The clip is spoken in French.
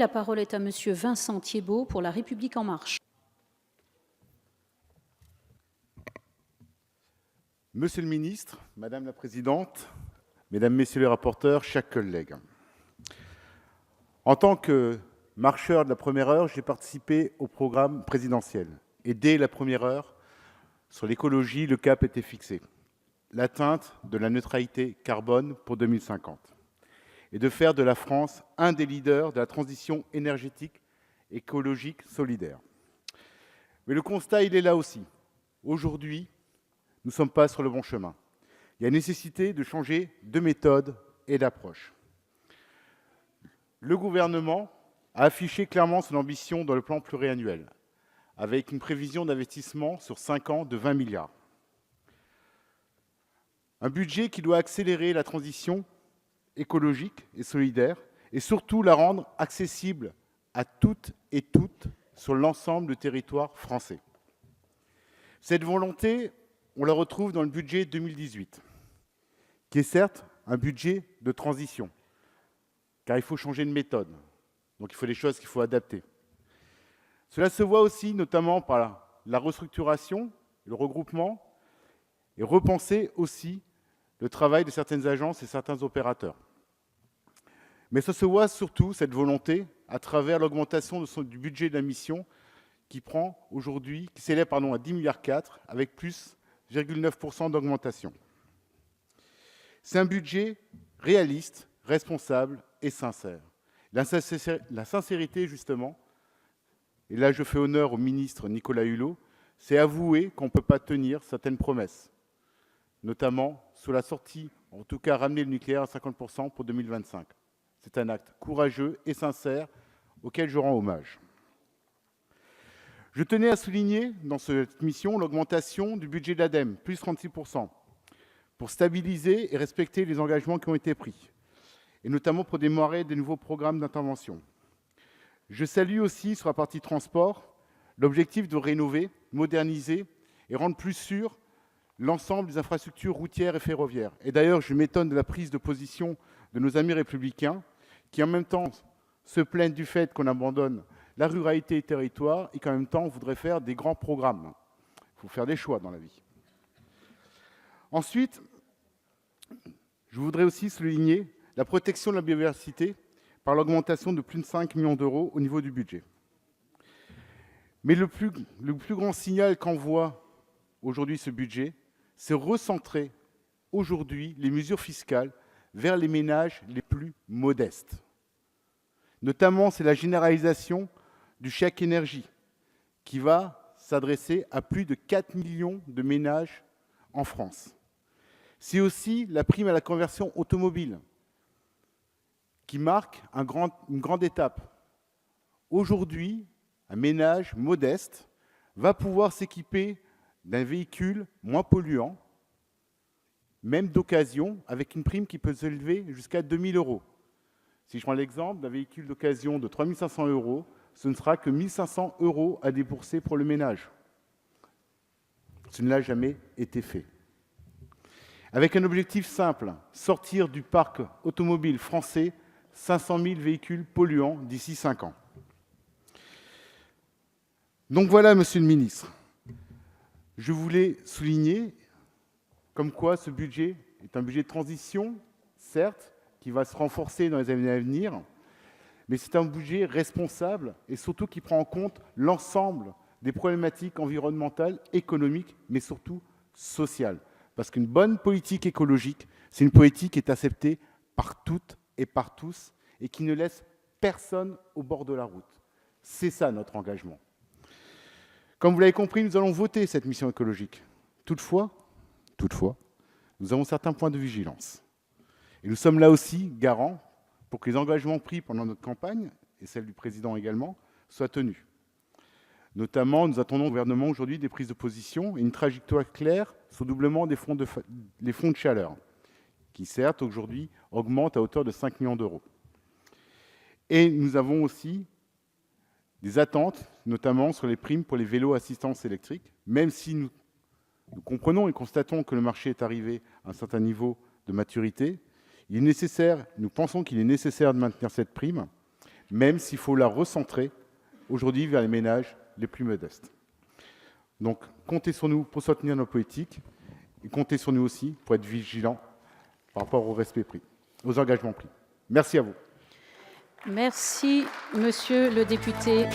La parole est à Monsieur Vincent Thiébaut pour La République En Marche. Monsieur le ministre, Madame la Présidente, Mesdames, Messieurs les rapporteurs, chers collègues. En tant que marcheur de la première heure, j'ai participé au programme présidentiel. Et dès la première heure, sur l'écologie, le cap était fixé. L'atteinte de la neutralité carbone pour 2050. Et de faire de la France un des leaders de la transition énergétique, écologique, solidaire. Mais le constat, il est là aussi. Aujourd'hui, nous ne sommes pas sur le bon chemin. Il y a nécessité de changer de méthode et d'approche. Le gouvernement a affiché clairement son ambition dans le plan pluriannuel, avec une prévision d'investissement sur 5 ans de 20 milliards. Un budget qui doit accélérer la transition écologique et solidaire, et surtout la rendre accessible à toutes et toutes sur l'ensemble du territoire français. Cette volonté, on la retrouve dans le budget 2018, qui est certes un budget de transition, car il faut changer de méthode. Donc il faut des choses qu'il faut adapter. Cela se voit aussi notamment par la restructuration, le regroupement, et repenser aussi le travail de certaines agences et certains opérateurs. Mais ça se voit surtout, cette volonté, à travers l'augmentation du budget de la mission qui s'élève à 10,4 milliards avec plus 0,9% d'augmentation. C'est un budget réaliste, responsable et sincère. La sincérité, justement, et là je fais honneur au ministre Nicolas Hulot, c'est avouer qu'on ne peut pas tenir certaines promesses, notamment sur la sortie, en tout cas ramener le nucléaire à 50% pour 2025. C'est un acte courageux et sincère auquel je rends hommage. Je tenais à souligner dans cette mission l'augmentation du budget de l'ADEME, plus 36%, pour stabiliser et respecter les engagements qui ont été pris, et notamment pour démarrer des nouveaux programmes d'intervention. Je salue aussi, sur la partie transport, l'objectif de rénover, moderniser et rendre plus sûr l'ensemble des infrastructures routières et ferroviaires. Et d'ailleurs, je m'étonne de la prise de position de nos amis républicains qui, en même temps, se plaignent du fait qu'on abandonne la ruralité et le territoire et qu'en même temps, voudraient faire des grands programmes. Il faut faire des choix dans la vie. Ensuite, je voudrais aussi souligner la protection de la biodiversité par l'augmentation de plus de 5 millions d'euros au niveau du budget. Mais le plus grand signal qu'envoie aujourd'hui ce budget, c'est recentrer aujourd'hui les mesures fiscales vers les ménages les plus modestes. Notamment, c'est la généralisation du chèque énergie qui va s'adresser à plus de 4 millions de ménages en France. C'est aussi la prime à la conversion automobile qui marque une grande étape. Aujourd'hui, un ménage modeste va pouvoir s'équiper d'un véhicule moins polluant, même d'occasion, avec une prime qui peut s'élever jusqu'à 2 000 €. Si je prends l'exemple d'un véhicule d'occasion de 3 500 €, ce ne sera que 1 500 € à débourser pour le ménage. Ce ne l'a jamais été fait. Avec un objectif simple, sortir du parc automobile français 500 000 véhicules polluants d'ici 5 ans. Donc voilà, Monsieur le Ministre, je voulais souligner comme quoi ce budget est un budget de transition, certes, qui va se renforcer dans les années à venir, mais c'est un budget responsable et surtout qui prend en compte l'ensemble des problématiques environnementales, économiques, mais surtout sociales. Parce qu'une bonne politique écologique, c'est une politique qui est acceptée par toutes et par tous et qui ne laisse personne au bord de la route. C'est ça notre engagement. Comme vous l'avez compris, nous allons voter cette mission écologique. Toutefois, nous avons certains points de vigilance. Et nous sommes là aussi garants pour que les engagements pris pendant notre campagne, et celle du président également, soient tenus. Notamment, nous attendons au gouvernement aujourd'hui des prises de position et une trajectoire claire sur le doublement des fonds de chaleur, qui certes aujourd'hui augmentent à hauteur de 5 millions d'euros. Et nous avons aussi des attentes, notamment sur les primes pour les vélos assistance électrique, même si nous comprenons et constatons que le marché est arrivé à un certain niveau de maturité. Nous pensons qu'il est nécessaire de maintenir cette prime, même s'il faut la recentrer aujourd'hui vers les ménages les plus modestes. Donc, comptez sur nous pour soutenir nos politiques et comptez sur nous aussi pour être vigilants par rapport au respect pris, aux engagements pris. Merci à vous. Merci, monsieur le député.